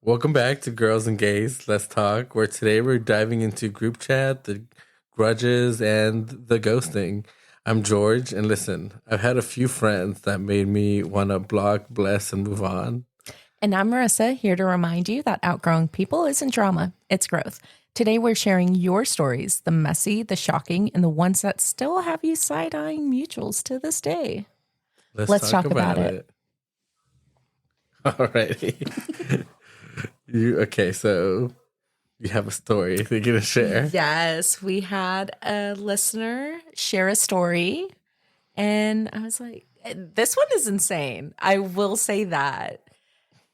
Welcome back to Girls and Gays. Let's talk. Where today we're diving into group chat, the grudges, and the ghosting. I'm George, and listen, I've had a few friends that made me want to block, bless, and move on. And I'm Marissa, here to remind you that outgrowing people isn't drama, it's growth. Today we're sharing your stories, the messy, the shocking, and the ones that still have you side-eyeing mutuals to this day. Let's talk about it. Alrighty. So you have a story that you're going to share. Yes, we had a listener share a story, and I was like, this one is insane. I will say that.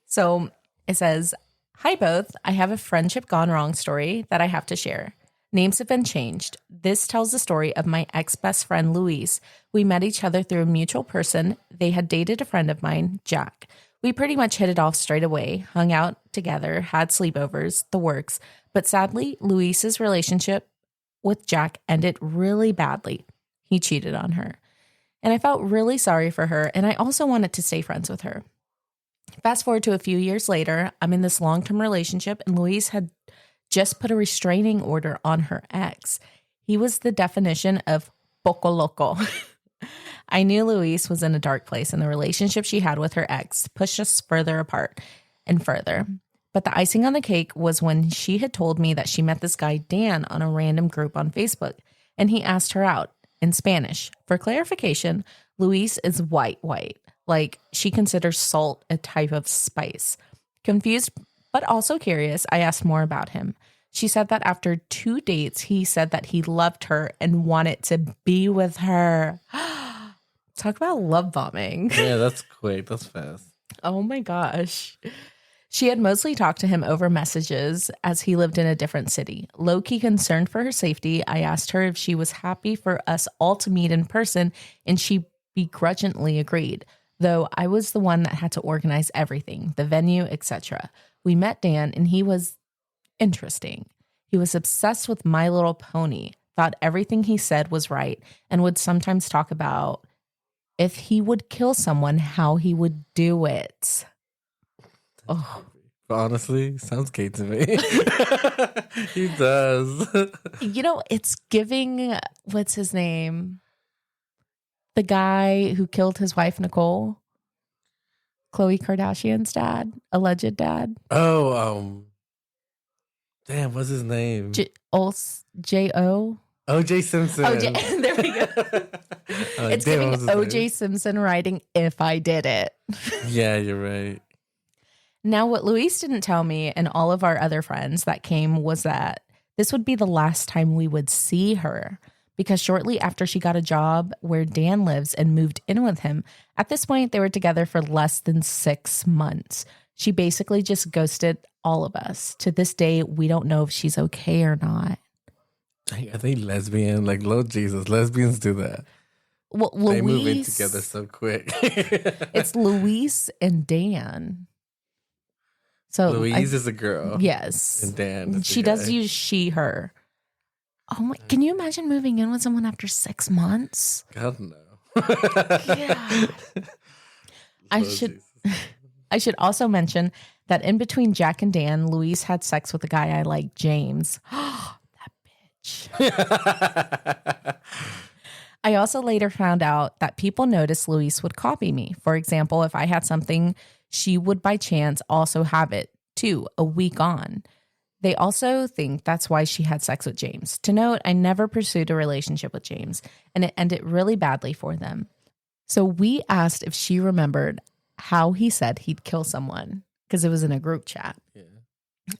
So it says, "Hi both, I have a friendship gone wrong story that I have to share. Names have been changed. This tells the story of my ex-best friend, Louise. We met each other through a mutual person. They had dated a friend of mine, Jack. We pretty much hit it off straight away, hung out together, had sleepovers, the works. But sadly, Louise's relationship with Jack ended really badly. He cheated on her. And I felt really sorry for her, and I also wanted to stay friends with her. Fast forward to a few years later, I'm in this long-term relationship, and Louise had just put a restraining order on her ex. He was the definition of poco loco. I knew Louise was in a dark place, and the relationship she had with her ex pushed us further apart and further. But the icing on the cake was when she had told me that she met this guy, Dan, on a random group on Facebook, and he asked her out in Spanish. For clarification, Louise is white. Like, she considers salt a type of spice. Confused, but also curious, I asked more about him. She said that after 2 dates, he said that he loved her and wanted to be with her. Talk about love bombing. Yeah, that's quick. That's fast. Oh my gosh. She had mostly talked to him over messages as he lived in a different city. Low-key concerned for her safety, I asked her if she was happy for us all to meet in person, and she begrudgingly agreed, though I was the one that had to organize everything, the venue, etc. We met Dan, and he was interesting. He was obsessed with My Little Pony, thought everything he said was right, and would sometimes talk about if he would kill someone, how he would do it. Oh, Honestly, sounds gay to me. He does. It's giving, what's his name? The guy who killed his wife, Nicole. Khloe Kardashian's dad, alleged dad. Oh, damn, what's his name? J.O. O.J. Simpson. There we go. It's giving O.J. Simpson writing If I Did It. Yeah, you're right. Now, what Louise didn't tell me and all of our other friends that came was that this would be the last time we would see her, because shortly after she got a job where Dan lives and moved in with him, at this point, they were together for less than 6 months. She basically just ghosted all of us. To this day, we don't know if she's okay or not. Are they lesbian? Like, Lord Jesus, lesbians do that. Well, they move in together so quick. It's Louise and Dan. So Louise is a girl. Yes. And Dan is she does use she, her. Oh my, can you imagine moving in with someone after 6 months? God, no. Yeah. I should also mention that in between Jack and Dan, Louise had sex with a guy I like, James. That bitch. I also later found out that people noticed Louise would copy me. For example, if I had something, she would by chance also have it too, a week on. They also think that's why she had sex with James. To note, I never pursued a relationship with James, and it ended really badly for them. So we asked if she remembered how he said he'd kill someone, because it was in a group chat. Yeah.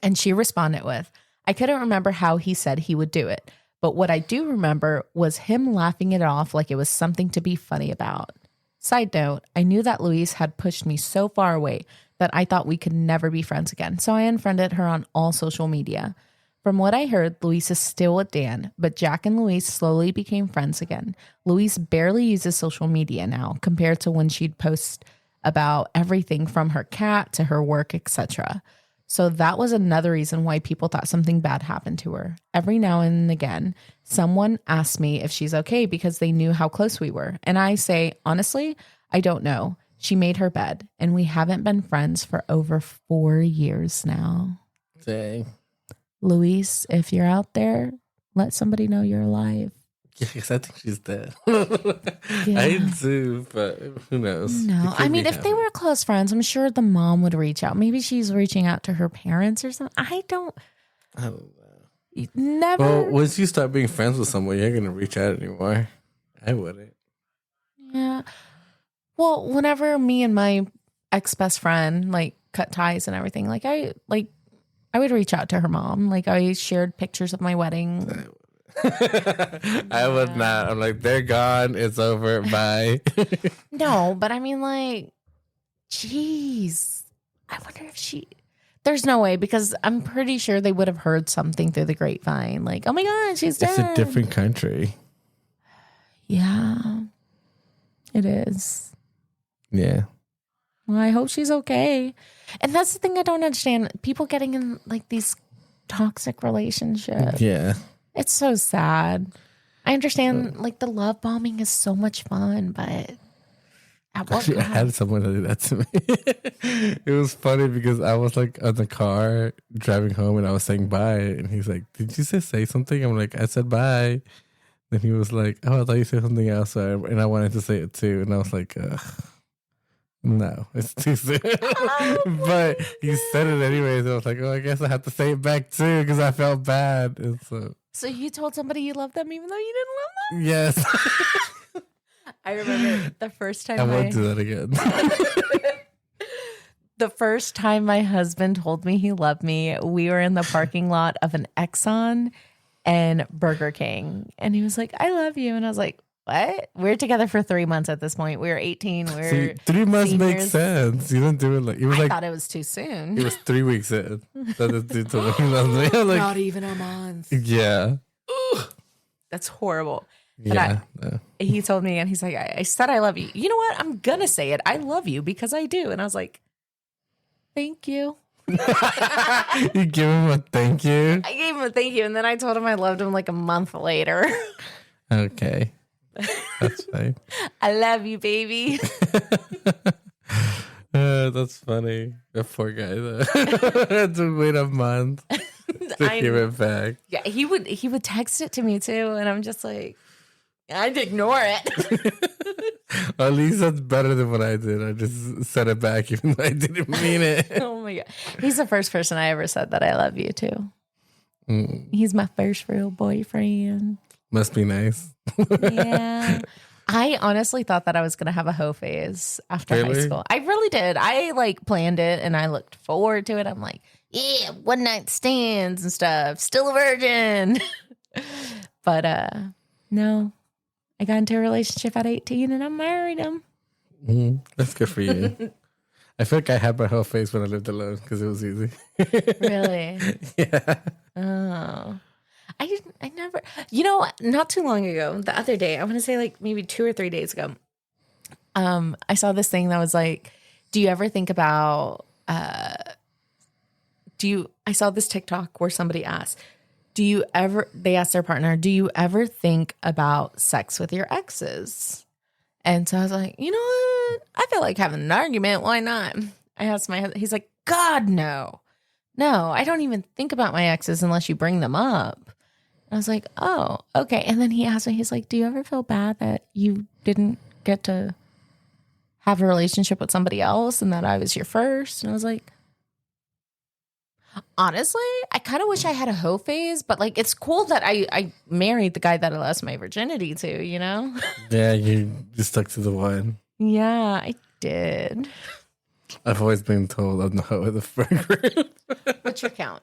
And she responded with, I couldn't remember how he said he would do it, but what I do remember was him laughing it off like it was something to be funny about. Side note, I knew that Louise had pushed me so far away that I thought we could never be friends again, so I unfriended her on all social media. From what I heard, Louise is still with Dan, but Jack and Louise slowly became friends again. Louise barely uses social media now compared to when she'd post about everything from her cat to her work, etc. So that was another reason why people thought something bad happened to her. Every now and again, someone asked me if she's okay because they knew how close we were. And I say, honestly, I don't know. She made her bed, and we haven't been friends for over 4 years now. Dang. Luis, if you're out there, let somebody know you're alive. Yeah, because I think she's dead. Yeah. I do, but who knows? No, I mean, if they were close friends, I'm sure the mom would reach out. Maybe she's reaching out to her parents or something. I don't know. Never. Well, once you start being friends with someone, you're going to reach out anymore. I wouldn't. Yeah. Well, whenever me and my ex-best friend like cut ties and everything, I would reach out to her mom. Like I shared pictures of my wedding. I would not. I'm like, they're gone. It's over. Bye. No, but I mean, like, geez, I wonder if there's no way, because I'm pretty sure they would have heard something through the grapevine. Like, oh my God, she's dead. It's a different country. Yeah, it is. Yeah. Well, I hope she's okay. And that's the thing I don't understand. People getting in like these toxic relationships. Yeah. It's so sad. I understand like the love bombing is so much fun, but at what Actually, I had someone do that to me. It was funny because I was like on the car driving home and I was saying bye. And he's like, did you say something? I'm like, I said bye. Then he was like, oh, I thought you said something else. And I wanted to say it too. And I was like, no, it's too soon. But he said it anyways. I was like, oh, I guess I have to say it back too because I felt bad. And so you told somebody you loved them even though you didn't love them? Yes. I remember the first time I won't do that again. The first time my husband told me he loved me, we were in the parking lot of an Exxon and Burger King. And he was like, I love you. And I was like, what? We're together for 3 months at this point. We were 18. We were See, 3 months seniors. makes sense. You don't do it like... I thought it was too soon. It was 3 weeks in. That this dude told me he loves me. I'm like, not even a month. Yeah. Ugh, that's horrible. But Yeah. he told me, and he's like, I said I love you. You know what? I'm going to say it. I love you because I do. And I was like, thank you. You give him a thank you? I gave him a thank you. And then I told him I loved him like a month later. Okay. That's fine. I love you, baby. That's funny. The poor guy though. Had to wait a month to hear it back. Yeah, he would text it to me too, and I'm just like, I'd ignore it. At least that's better than what I did. I just said it back even though I didn't mean it. Oh my God. He's the first person I ever said that I love you to. He's my first real boyfriend. Must be nice. Yeah. I honestly thought that I was going to have a hoe phase after high school. I really did. I like planned it and I looked forward to it. I'm like, yeah, one night stands and stuff. Still a virgin. But no, I got into a relationship at 18 and I married him. That's good for you. I feel like I had my whole face when I lived alone because it was easy. Really? Yeah. Oh. I never, not too long ago, the other day, I want to say like maybe 2 or 3 days ago, I saw this thing that was like, do you ever think about, I saw this TikTok where somebody asked, they asked their partner, do you ever think about sex with your exes? And so I was like, you know what? I feel like having an argument. Why not? I asked my husband, he's like, God, no. No, I don't even think about my exes unless you bring them up. I was like, oh, okay. And then he asked me, he's like, do you ever feel bad that you didn't get to have a relationship with somebody else and that I was your first? And I was like, honestly, I kind of wish I had a hoe phase, but like, it's cool that I married the guy that I lost my virginity to, you know? Yeah, you just stuck to the one. Yeah, I did. I've always been told I'm the hoe of the friend group. What's your count?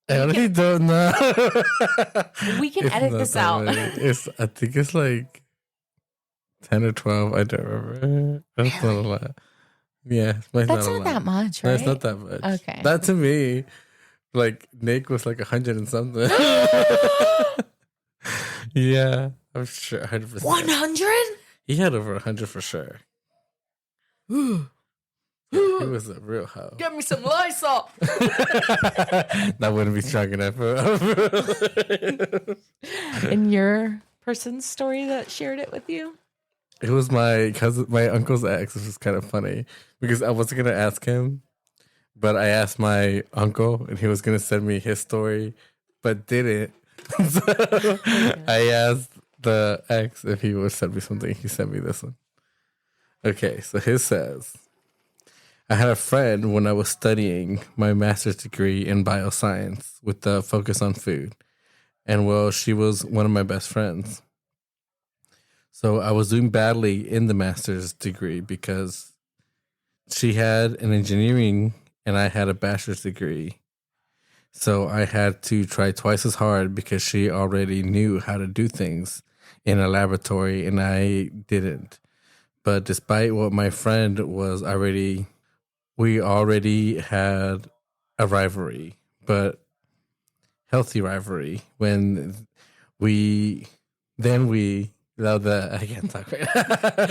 I honestly don't know. We can edit this out. I think it's like 10 or 12. I don't remember. That's not a lot. Yeah, that's not that much, right? No, it's not that much. Okay. Not to me. Like, Nick was like 100 and something. Yeah, I'm sure 100%. 100? He had over 100 for sure. He was a real hoe. Get me some Lysol. That wouldn't be strong enough. In your person's story that shared it with you? It was my cousin, my uncle's ex, which is kind of funny because I wasn't gonna ask him, but I asked my uncle, and he was gonna send me his story, but didn't. So I asked the ex if he would send me something. He sent me this one. Okay, so his says, I had a friend when I was studying my master's degree in bioscience with the focus on food. And well, she was one of my best friends. So I was doing badly in the master's degree because she had an engineering and I had a bachelor's degree. So I had to try twice as hard because she already knew how to do things in a laboratory and I didn't. But despite what my friend was already, we already had a rivalry, but healthy rivalry when we love the I can't talk right now.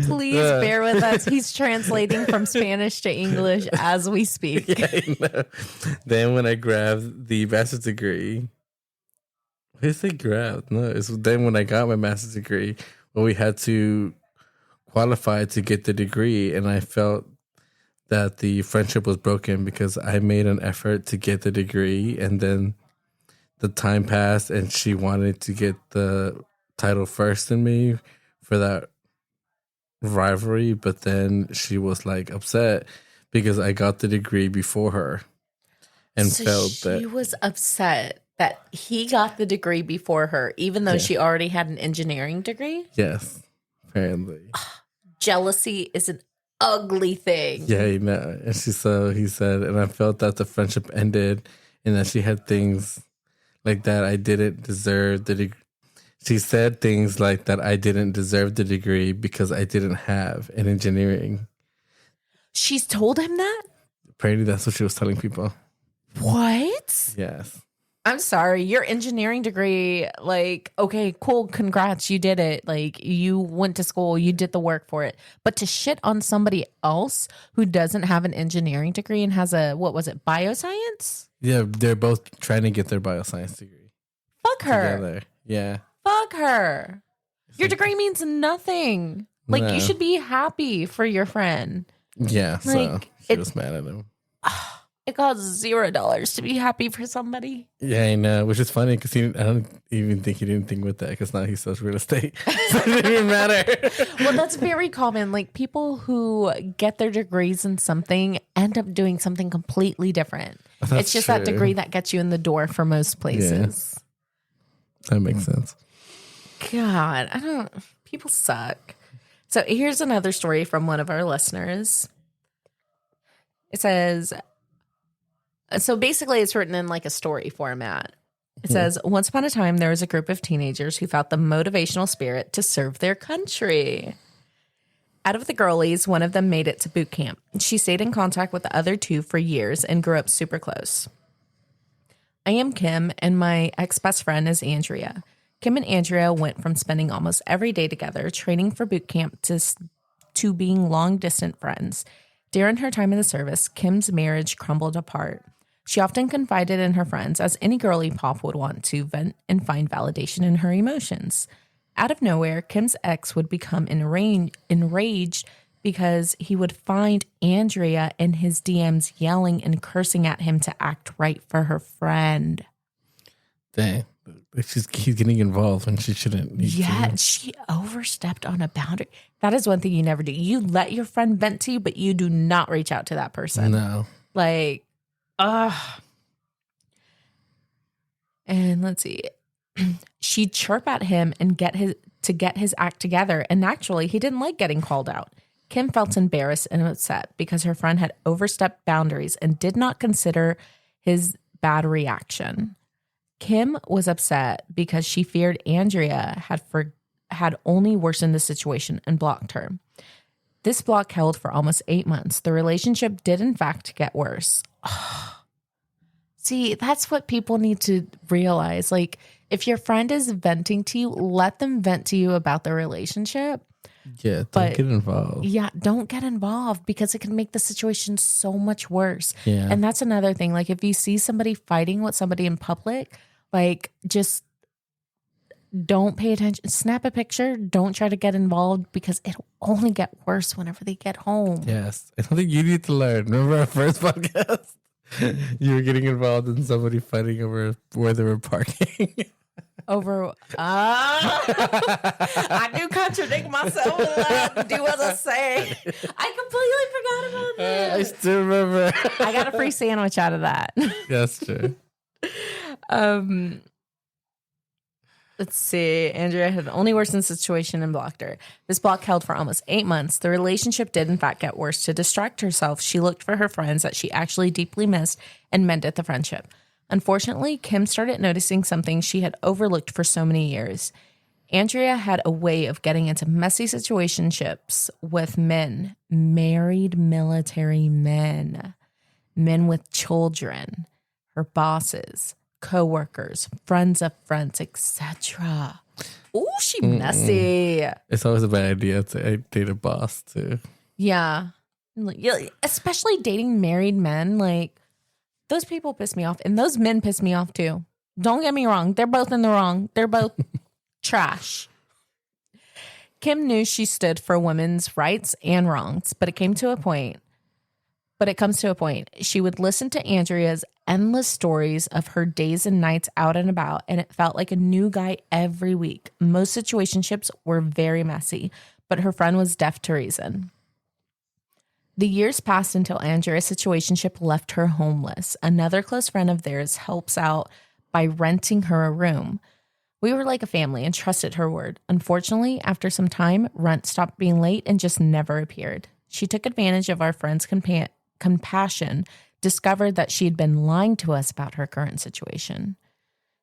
Please bear with us. He's translating from Spanish to English as we speak. Yeah, I know. Then when I grabbed the master's degree, what did I say grabbed? No, it's then when I got my master's degree, well, we had to qualify to get the degree, and I felt that the friendship was broken because I made an effort to get the degree, and then the time passed, and she wanted to get the title first in me for that rivalry, but then she was like upset because I got the degree before her and So felt she that was upset that he got the degree before her, even though she already had an engineering degree. yes, apparently. Jealousy is an ugly thing. Yeah, you know. And he said, and I felt that the friendship ended and that she had things like that I didn't deserve the degree. She said things like that I didn't deserve the degree because I didn't have an engineering. She's told him that? Apparently that's what she was telling people. What? Yes. I'm sorry. Your engineering degree, like, okay, cool. Congrats. You did it. Like, you went to school, you did the work for it. But to shit on somebody else who doesn't have an engineering degree and has a, what was it, bioscience? Yeah, they're both trying to get their bioscience degree. Fuck her. Together. Yeah. Fuck her. Your degree means nothing. Like, No. you should be happy for your friend. Yeah, so Like, she was mad at him. It costs $0 to be happy for somebody. Yeah, I know, which is funny because I don't even think he did anything with that because now he sells real estate. So it didn't even matter. Well, that's very common. Like, people who get their degrees in something end up doing something completely different. It's just that true. degree that gets you in the door for most places. That makes sense. God, people suck. So here's another story from one of our listeners. It says, so basically it's written in like a story format. It says, once upon a time, there was a group of teenagers who felt the motivational spirit to serve their country. Out of the girlies, one of them made it to boot camp. She stayed in contact with the other two for years and grew up super close. I am Kim, and my ex-best friend is Andrea. Kim and Andrea went from spending almost every day together, training for boot camp, to being long-distant friends. During her time in the service, Kim's marriage crumbled apart. She often confided in her friends, as any girly pop would want to vent and find validation in her emotions. Out of nowhere, Kim's ex would become enraged because he would find Andrea in his DMs yelling and cursing at him to act right for her friend. Dang. He's getting involved when she shouldn't. She overstepped on a boundary. That is one thing you never do. You let your friend vent to you, but you do not reach out to that person. No. Like, ugh. And let's see. She'd chirp at him and get his act together. And naturally, he didn't like getting called out. Kim felt embarrassed and upset because her friend had overstepped boundaries and did not consider his bad reaction. Kim was upset because she feared Andrea had only worsened the situation and blocked her. This block held for almost 8 months. The relationship did, in fact, get worse. See, that's what people need to realize. Like, if your friend is venting to you, let them vent to you about the relationship. Yeah, don't get involved. Yeah, don't get involved because it can make the situation so much worse. Yeah. And that's another thing. Like, if you see somebody fighting with somebody in public, like, just don't pay attention. Snap a picture. Don't try to get involved because it'll only get worse whenever they get home. Yes. I think you need to learn. Remember our first podcast? You were getting involved in somebody fighting over where they were parking. Over, I do contradict myself and do as I say. I completely forgot about that. I still remember. I got a free sandwich out of that. That's true. Let's see. Andrea had only worsened the situation and blocked her. This block held for almost 8 months. The relationship did, in fact, get worse. To distract herself, she looked for her friends that she actually deeply missed and mended the friendship. Unfortunately, Kim started noticing something she had overlooked for so many years. Andrea had a way of getting into messy situationships with men, married military men, men with children, her bosses, co-workers, friends of friends, etc. Oh, she messy. It's always a bad idea to date a boss too. Yeah. Especially dating married men. Like, those people piss me off. And those men piss me off too. Don't get me wrong. They're both in the wrong. They're both trash. Kim knew she stood for women's rights and wrongs, but it comes to a point. She would listen to Andrea's endless stories of her days and nights out and about, and it felt like a new guy every week. Most situationships were very messy, but her friend was deaf to reason. The years passed until Andrea's situationship left her homeless. Another close friend of theirs helps out by renting her a room. We were like a family and trusted her word. Unfortunately, after some time, rent stopped being late and just never appeared. She took advantage of our friend's compassion, discovered that she had been lying to us about her current situation.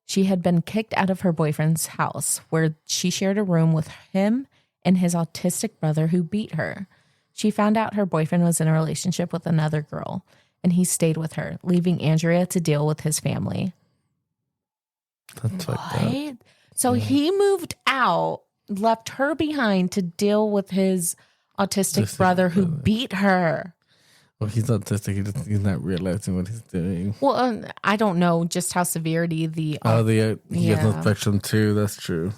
She had been kicked out of her boyfriend's house, where she shared a room with him and his autistic brother who beat her. She found out her boyfriend was in a relationship with another girl, and he stayed with her, leaving Andrea to deal with his family. That's what? So he moved out, left her behind to deal with his autistic brother who beat her. Well, he's autistic. He's not realizing what he's doing. Well, I don't know just how severity he has no spectrum too. That's true.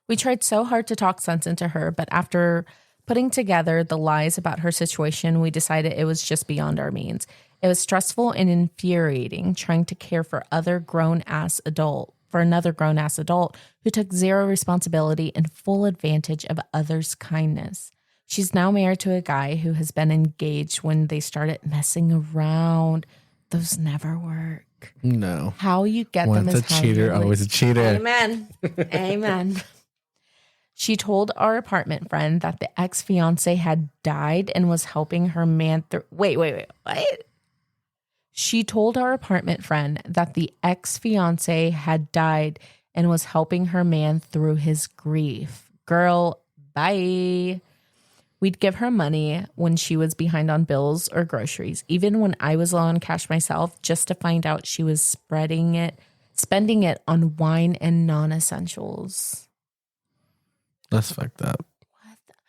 We tried so hard to talk sense into her, but after putting together the lies about her situation, we decided it was just beyond our means. It was stressful and infuriating trying to care for another grown-ass adult who took zero responsibility and full advantage of others' kindness. She's now married to a guy who has been engaged when they started messing around. Those never work. No. How you get Once them is a cheater, always a cheater. Amen. Amen. She told our apartment friend that the ex-fiance had died and was helping her man through... Wait. What? She told our apartment friend that the ex-fiance had died and was helping her man through his grief. Girl, bye. We'd give her money when she was behind on bills or groceries, even when I was low on cash myself, just to find out she was spending it on wine and non-essentials. That's fucked up.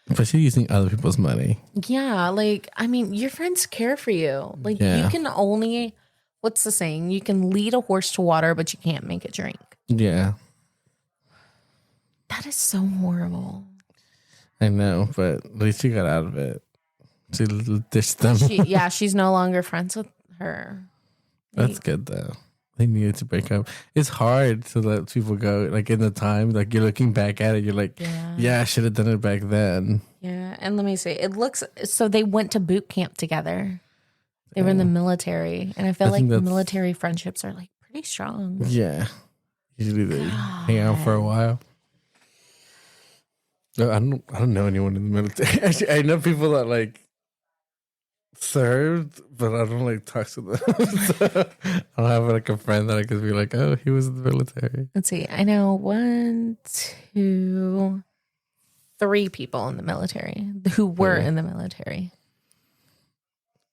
But she's using other people's money. Yeah, your friends care for you. You can only, what's the saying? You can lead a horse to water, but you can't make it drink. Yeah. That is so horrible. I know, but at least she got out of it. She dished them. She's no longer friends with her. That's good, though. They needed to break up. It's hard to let people go. In the time, you're looking back at it, you're like, yeah I should have done it back then. Yeah, and let me see. So they went to boot camp together. They were in the military, and I feel like military friendships are pretty strong. Yeah, usually they hang out for a while. No, I don't know anyone in the military. Actually, I know people that served, but I don't talk to them. So I don't have a friend that I could be like, oh, he was in the military. Let's see. I know 1, 2, 3 people in the military who were in the military.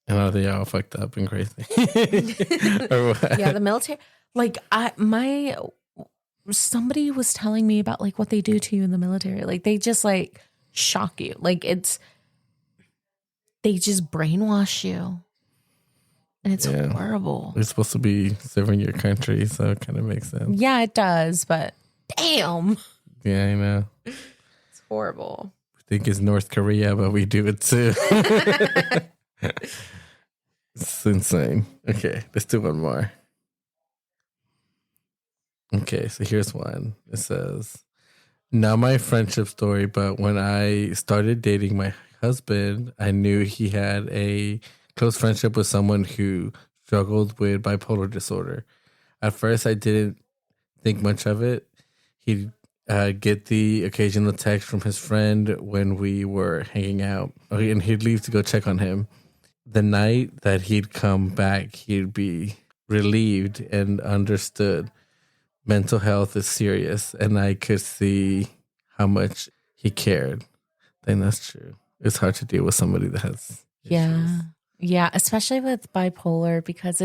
And are they all fucked up and crazy? Or what? Yeah, the military. Somebody was telling me about what they do to you in the military. They just shock you. They just brainwash you. And it's horrible. You're supposed to be serving your country, so it kind of makes sense. Yeah, it does. But Damn. Yeah, I know. It's horrible. I think it's North Korea, but we do it too. It's insane. Okay, let's do one more. Okay, so here's one. It says, not my friendship story, but when I started dating my husband, I knew he had a close friendship with someone who struggled with bipolar disorder. At first, I didn't think much of it. He'd get the occasional text from his friend when we were hanging out, and he'd leave to go check on him. The night that he'd come back, he'd be relieved and understood mental health is serious, and I could see how much he cared. I think that's true. It's hard to deal with somebody that has Yeah. issues. Yeah, especially with bipolar because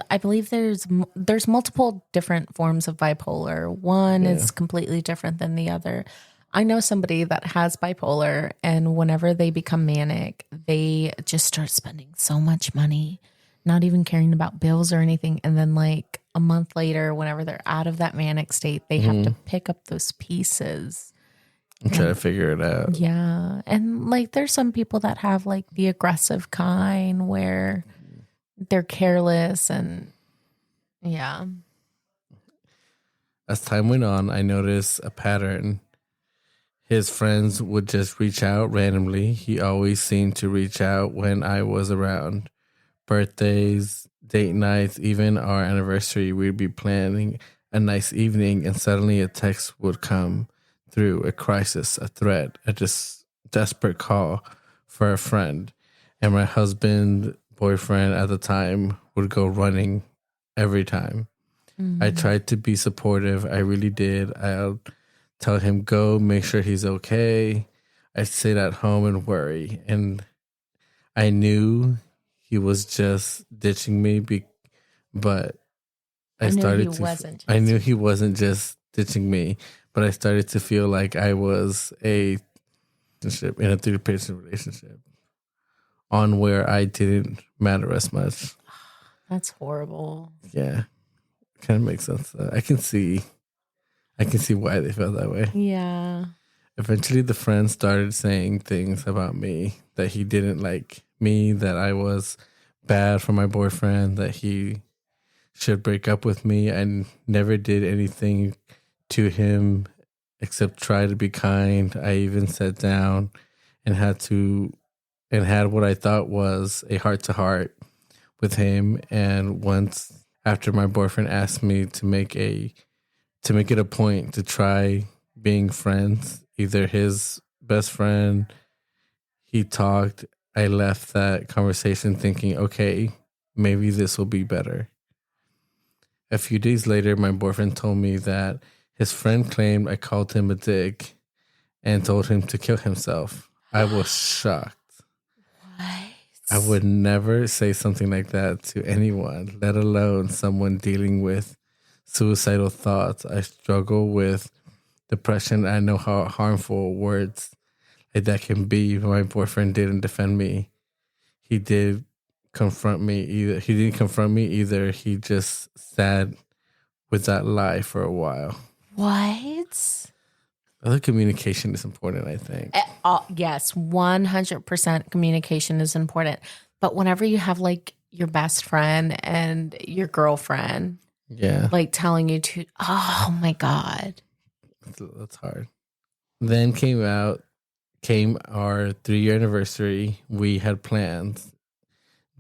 I believe there's multiple different forms of bipolar. One Yeah. is completely different than the other. I know somebody that has bipolar and whenever they become manic, they just start spending so much money, not even caring about bills or anything, and then like a month later whenever they're out of that manic state, they have to pick up those pieces. I'm trying to figure it out. Yeah. And like there's some people that have like the aggressive kind where they're careless and yeah. As time went on, I noticed a pattern. His friends would just reach out randomly. He always seemed to reach out when I was around. Birthdays, date nights, even our anniversary, we'd be planning a nice evening, and suddenly a text would come through, a crisis, a threat, a just desperate call for a friend. And my husband, boyfriend at the time, would go running every time. I tried to be supportive. I really did. I'll tell him, go, make sure he's okay. I sit at home and worry. And I knew he was just ditching me, but I started to. I knew he wasn't just ditching me, but I started to feel like I was in a third-person relationship on where I didn't matter as much. That's horrible. Yeah, kind of makes sense. I can see why they felt that way. Yeah. Eventually, the friend started saying things about me, that he didn't like me, that I was bad for my boyfriend, that he should break up with me. I never did anything to him except try to be kind. I even sat down and had what I thought was a heart to heart with him. And once after my boyfriend asked me to make it a point to try being friends, either his best friend, he talked. I left that conversation thinking, okay, maybe this will be better. A few days later, my boyfriend told me that his friend claimed I called him a dick and told him to kill himself. I was shocked. What? I would never say something like that to anyone, let alone someone dealing with suicidal thoughts. I struggle with depression. I know how harmful words like that can be. My boyfriend didn't defend me. He did confront me either. He didn't confront me either. He just sat with that lie for a while. What? Other communication is important, I think. Yes, 100% communication is important. But whenever you have like your best friend and your girlfriend, like telling you to, oh my God. That's hard. Then came our 3-year anniversary. We had plans,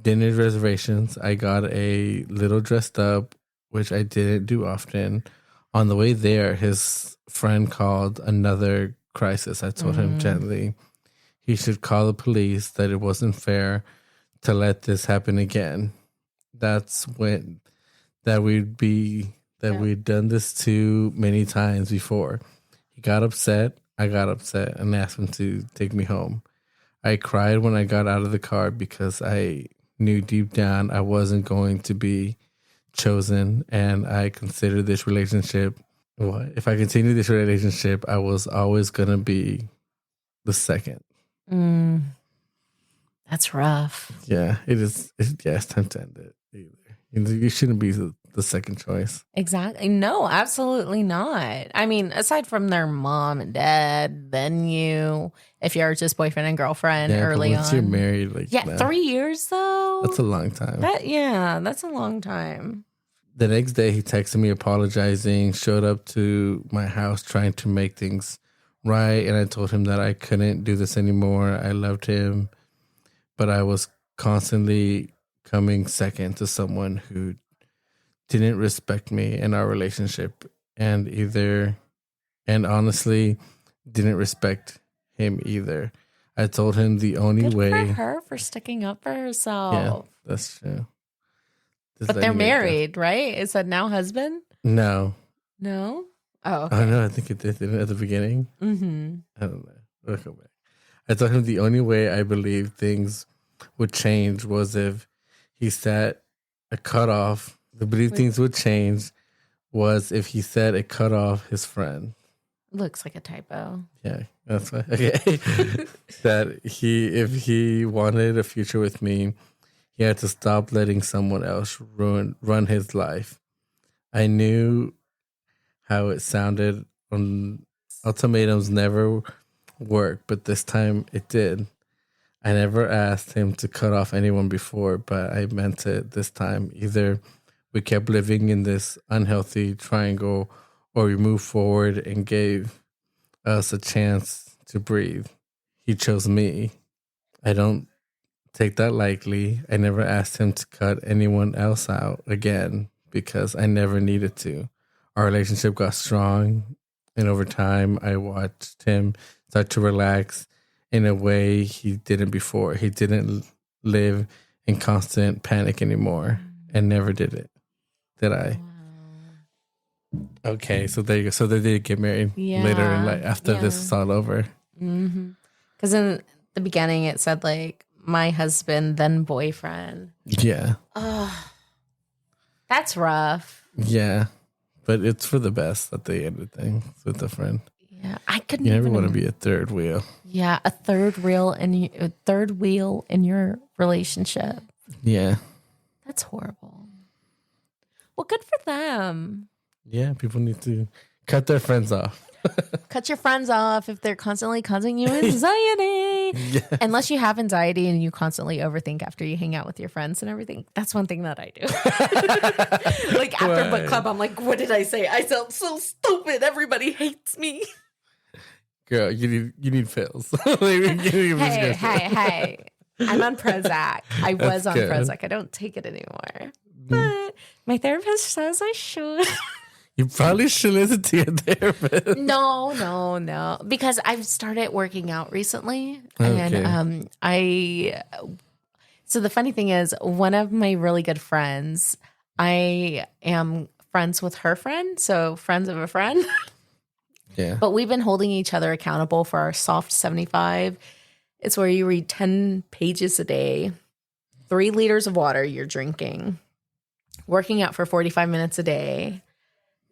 dinner reservations. I got a little dressed up, which I didn't do often. On the way there, his friend called another crisis. I told him gently he should call the police, that it wasn't fair to let this happen again. That's when we'd done this too many times before. He got upset. I got upset and asked him to take me home. I cried when I got out of the car because I knew deep down I wasn't going to be chosen, and I considered this relationship. What if I continued this relationship? I was always gonna be the second. That's rough. Yeah, it is. It's time to end it. Either you shouldn't be the second choice. Exactly. No, absolutely not. I mean, aside from their mom and dad, then you, if you're just boyfriend and girlfriend Yeah, early but once on. you're married, like, Yeah, no. 3 years though. That's a long time. That's a long time. The next day, he texted me apologizing, showed up to my house trying to make things right. And I told him that I couldn't do this anymore. I loved him, but I was constantly coming second to someone who didn't respect me in our relationship and honestly didn't respect him either. I told him the only Good way. for her for sticking up for herself. Yeah, that's true. But they're married, right? Is that now husband? No. No? Oh, okay. Oh, no, I think it did at the beginning. Mm-hmm. I don't know. We'll go back. I told him the only way I believed things would change was if he set a cutoff. The belief things would change was if he said it cut off his friend. Looks like a typo. Yeah, that's why. Okay. That if he wanted a future with me, he had to stop letting someone else run his life. I knew how it sounded on ultimatums never work, but this time it did. I never asked him to cut off anyone before, but I meant it this time. Either we kept living in this unhealthy triangle or we moved forward and gave us a chance to breathe. He chose me. I don't take that lightly. I never asked him to cut anyone else out again because I never needed to. Our relationship got strong, and over time, I watched him start to relax in a way he didn't before. He didn't live in constant panic anymore, and never did it. Did I? Okay, so there you go. So they did get married later in life after this was all over. Because in the beginning, it said like my husband, then boyfriend. Yeah. Oh, that's rough. Yeah. But it's for the best that they ended things with a friend. Yeah, I couldn't. You never want to be a third wheel. Yeah, a third wheel in your relationship. Yeah. That's horrible. Well, good for them. Yeah, people need to cut their friends off. Cut your friends off if they're constantly causing you anxiety. Yeah. Unless you have anxiety and you constantly overthink after you hang out with your friends and everything. That's one thing that I do. Like after book club, I'm like, what did I say? I sound so stupid. Everybody hates me. Girl, you need pills. Hey. I'm on Prozac. I was on good. Prozac. I don't take it anymore. But my therapist says I should. You probably should listen to your therapist. No. Because I've started working out recently. Okay. And so the funny thing is, one of my really good friends, I am friends with her friend. So friends of a friend. Yeah. But we've been holding each other accountable for our Soft 75. It's where you read 10 pages a day, 3 liters of water you're drinking, working out for 45 minutes a day,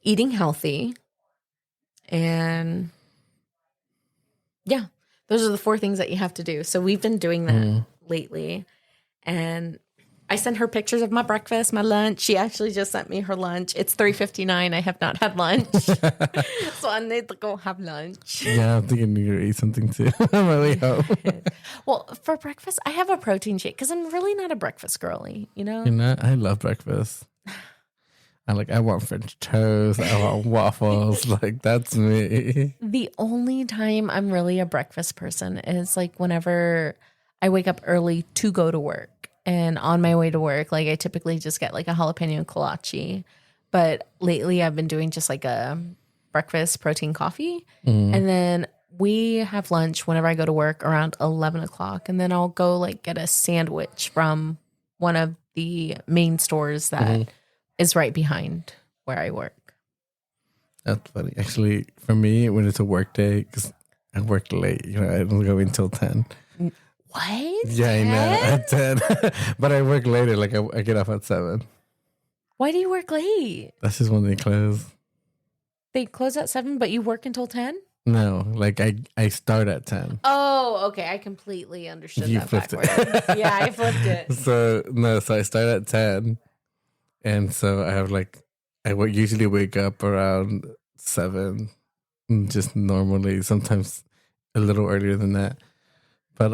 eating healthy, and yeah, those are the 4 things that you have to do. So we've been doing that lately, and I sent her pictures of my breakfast, my lunch. She actually just sent me her lunch. It's 3:59. I have not had lunch, so I need to go have lunch. Yeah, I'm thinking you're gonna eat something too. I really hope. Well, for breakfast, I have a protein shake because I'm really not a breakfast girly, you know? You know, I love breakfast. I want French toast. I want waffles. Like, that's me. The only time I'm really a breakfast person is like whenever I wake up early to go to work. And on my way to work, like I typically just get like a jalapeno kolache. But lately I've been doing just like a breakfast protein coffee. And then we have lunch whenever I go to work around 11 o'clock. And then I'll go like get a sandwich from one of the main stores that is right behind where I work. That's funny. Actually, for me, when it's a work day, because I work late, you know, I don't go until 10. What? Yeah, 10? I know, at 10. But I work later, like I get off at 7. Why do you work late? That's just when they close. They close at 7, but you work until 10? No, like I start at 10. Oh, okay. I completely understood You that flipped backwards. Yeah, I flipped it. So I start at 10. And so I have like, I would usually wake up around 7, just normally, sometimes a little earlier than that. But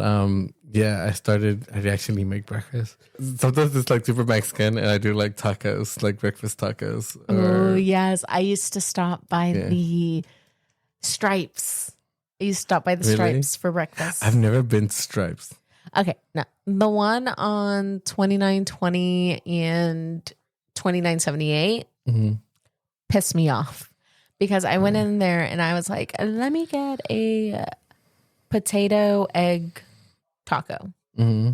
yeah, I actually make breakfast. Sometimes it's like super Mexican, and I do like tacos, like breakfast tacos. Oh yes, I used to stop by Yeah. the Stripes. I used to stop by the Really? Stripes for breakfast. I've never been to Stripes. Okay, no, the one on 2920 and 2978 Mm-hmm. pissed me off because I went in there and I was like, let me get a potato egg taco. Mm-hmm.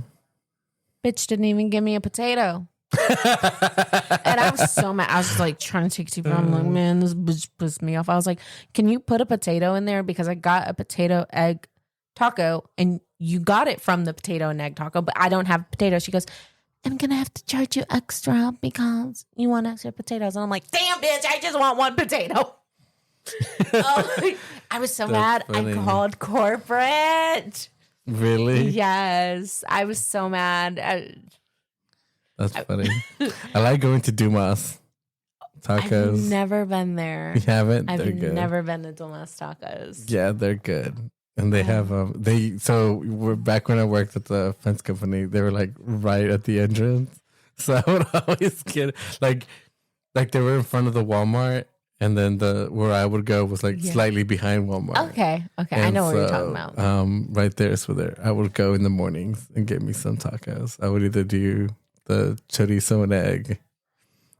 Bitch didn't even give me a potato. And I was so mad. I was just like trying to take it too far. I'm like, man, this bitch pissed me off. I was like, can you put a potato in there? Because I got a potato egg taco and you got it from the potato and egg taco, but I don't have potatoes. She goes, I'm going to have to charge you extra because you want extra potatoes. And I'm like, damn, bitch, I just want one potato. Oh, I was so mad. funny. I called corporate. Really? Yes, I was so mad. That's funny. I like going to Dumas tacos. I've never been there. You haven't? I've They're good. never been to Dumas Tacos. Yeah, they're good. And they have so we're back when I worked at the fence company, they were like right at the entrance. So I would always get like they were in front of the Walmart, and then where I would go was like slightly behind Walmart. Okay. I And know what you're talking about. Right there is where I would go in the mornings and get me some tacos. I would either do the chorizo and egg,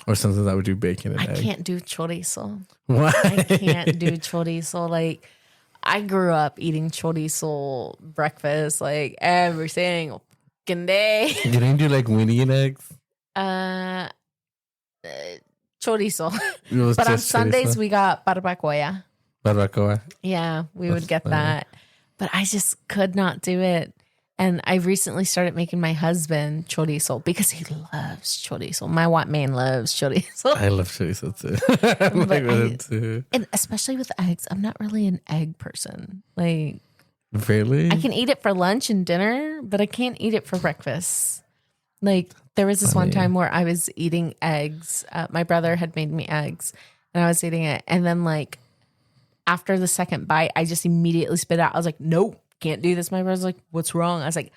or sometimes I would do bacon and egg. I can't do chorizo. Why? I can't do chorizo. Like, I grew up eating chorizo breakfast like every single fucking day. You didn't do like Winnie and eggs? Chorizo. It was But on just Sundays, chorizo? we got barbacoa. Barbacoa. Yeah, we That's would get funny. that. But I just could not do it. And I recently started making my husband chorizo because he loves chorizo. My white man loves chorizo. I love chorizo too. I like it too. And especially with eggs, I'm not really an egg person. Like, Really? I can eat it for lunch and dinner, but I can't eat it for breakfast. Like, there was this one Funny. time where I was eating eggs. My brother had made me eggs, and I was eating it. And then, like, after the second bite, I just immediately spit out. I was like, nope, can't do this. My brother's like, what's wrong? I was like,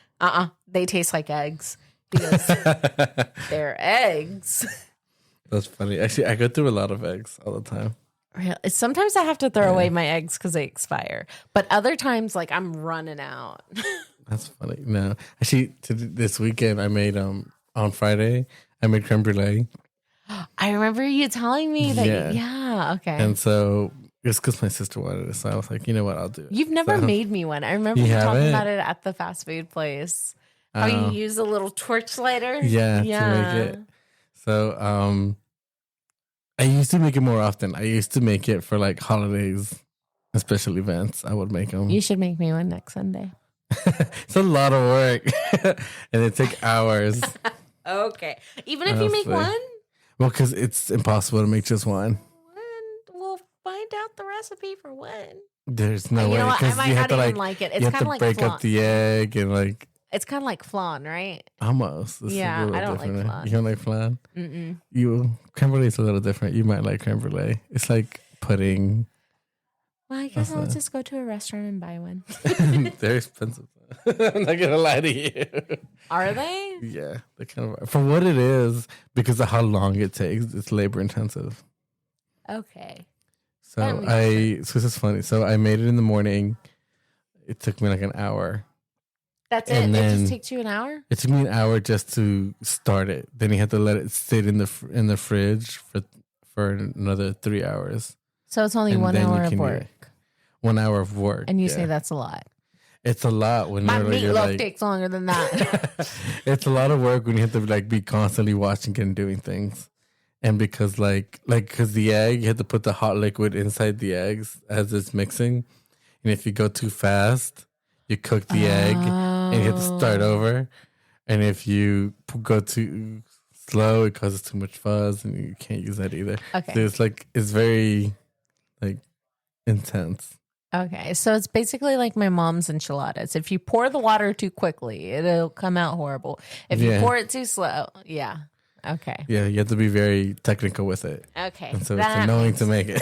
they taste like eggs because they're eggs. That's funny. Actually, I go through a lot of eggs all the time. Really? Sometimes I have to throw away my eggs because they expire. But other times, like, I'm running out. That's funny. No, actually, this weekend I made on Friday I made creme brulee, I remember you telling me that. Yeah. Yeah, okay. and so it's because my sister wanted it. So I was like, you know what, I'll do it. You've never So- made me one. I remember You you talking haven't? about it at the fast food place. How Oh. you use a little torch lighter. Yeah, to make it. So I used to make it more often. I used to make it for like holidays and special events. I would make them. You should make me one next Sunday. It's a lot of work, and it take hours. Okay. Even if you make Honestly. one, Well, because it's impossible to make just one. we'll find out the recipe for one. There's no You way know what? I because might you have not to even like like it. It's you have kind of to like break flan. up the egg and like It's kind of like flan, right? almost. It's a Yeah, little I don't like different. flan. You don't like flan? Mm-mm. Creme brulee is a little different. You might like creme brulee. It's like pudding. Well, I guess That's I'll nice. just go to a restaurant and buy one. They're expensive. I'm not gonna lie to you. Are they? Yeah, they kind of for what it is because of how long it takes. It's labor intensive. Okay. So That makes so this is funny. So I made it in the morning. It took me like an hour. That's it. And It then- just takes you an hour? It took me an hour just to start it. Then you had to let it sit in the fridge for another 3 hours. So it's only And 1 then you hour of can eat work. it. 1 hour of work. And you yeah. say that's a lot. It's a lot when My you're meatloaf like, takes longer than that. it's a lot of work when you have to like be constantly watching and doing things. And because because the egg, you have to put the hot liquid inside the eggs as it's mixing. And if you go too fast, you cook the egg and you have to start Oh. over. And if you go too slow, it causes too much fuzz and you can't use that either. Okay. So it's very like intense. Okay. So it's basically like my mom's enchiladas. If you pour the water too quickly, it'll come out horrible. If you Yeah. pour it too slow, yeah. Okay. Yeah, you have to be very technical with it. Okay. And so it's annoying to make it.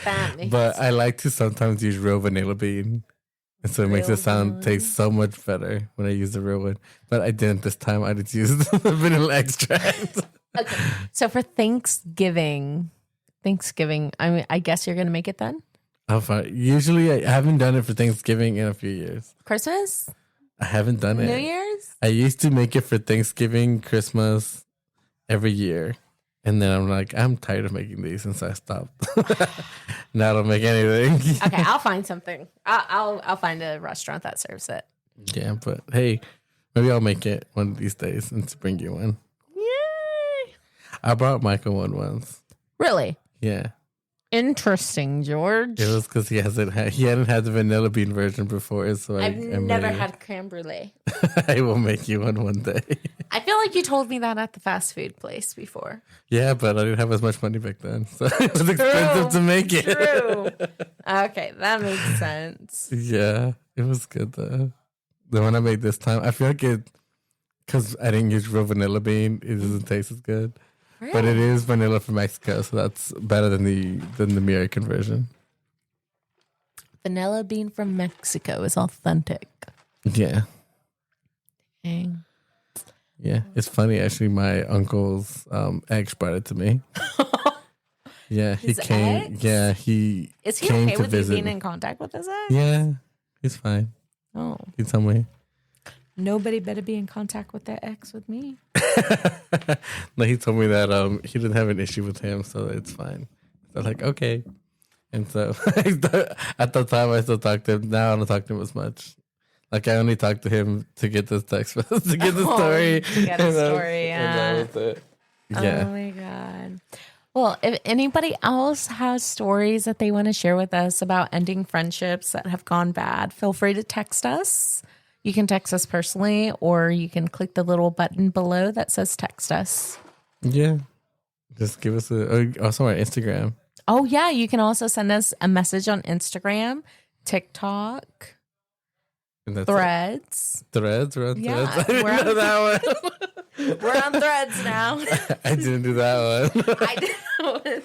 That makes But I like to sometimes use real vanilla bean. And so it makes it taste so much better when I use the real one. But I didn't this time. I just used the vanilla extract. Okay. So for Thanksgiving, I guess you're going to make it then? I'll find, usually I haven't done it for Thanksgiving in a few years. Christmas? I haven't done it. New Year's? I used to make it for Thanksgiving, Christmas, every year. And then I'm like, I'm tired of making these, and so I stopped. Now I don't make anything. Okay, I'll find something. I'll find a restaurant that serves it. Yeah, but hey, maybe I'll make it one of these days and bring you one. Yay! I brought Michael one once. Really? Yeah. Interesting, George. It was because he hadn't had the vanilla bean version before, so I've never had creme brulee. I will make you one day. I feel like you told me that at the fast food place before. Yeah, but I didn't have as much money back then, so it was expensive to make it. True. Okay, that makes sense. Yeah, it was good though. The one I made this time, I feel like because I didn't use real vanilla bean, it doesn't taste as good. Really? But it is vanilla from Mexico, so that's better than the American version. Vanilla bean from Mexico is authentic. Yeah. Dang. Yeah, it's funny actually. My uncle's ex brought it to me. Yeah, he came. Ex? Yeah, he is he came okay to with visit you being in contact with his ex? Yeah, he's fine. Oh, He told me. Nobody better be in contact with their ex with me. No, he told me that he didn't have an issue with him, so it's fine. So I was like, okay. And so at the time I still talked to him. Now I don't talk to him as much. Like I only talked to him to get this text to get the story. To get a story, yeah. And that was it. Yeah. Oh my God. Well, if anybody else has stories that they want to share with us about ending friendships that have gone bad, feel free to text us. You can text us personally, or you can click the little button below that says text us. Yeah. Just give us also our Instagram. Oh, yeah. You can also send us a message on Instagram, TikTok, Threads. Threads? We're on Yeah, Threads? I didn't know that one. We're on Threads now. I didn't do that one. I didn't.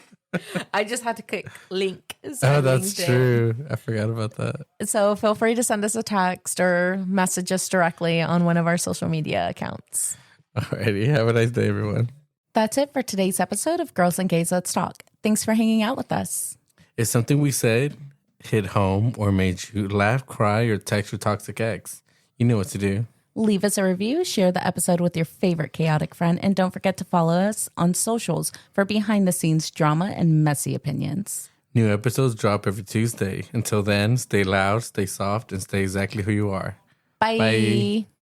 I just had to click link. Oh, that's true. I forgot about that. So feel free to send us a text or message us directly on one of our social media accounts. Alrighty. Have a nice day, everyone. That's it for today's episode of Girls and Gays Let's Talk. Thanks for hanging out with us. If something we said hit home or made you laugh, cry, or text your toxic ex, you know what to do. Leave us a review, share the episode with your favorite chaotic friend, and don't forget to follow us on socials for behind-the-scenes drama and messy opinions. New episodes drop every Tuesday. Until then, stay loud, stay soft, and stay exactly who you are. Bye. Bye.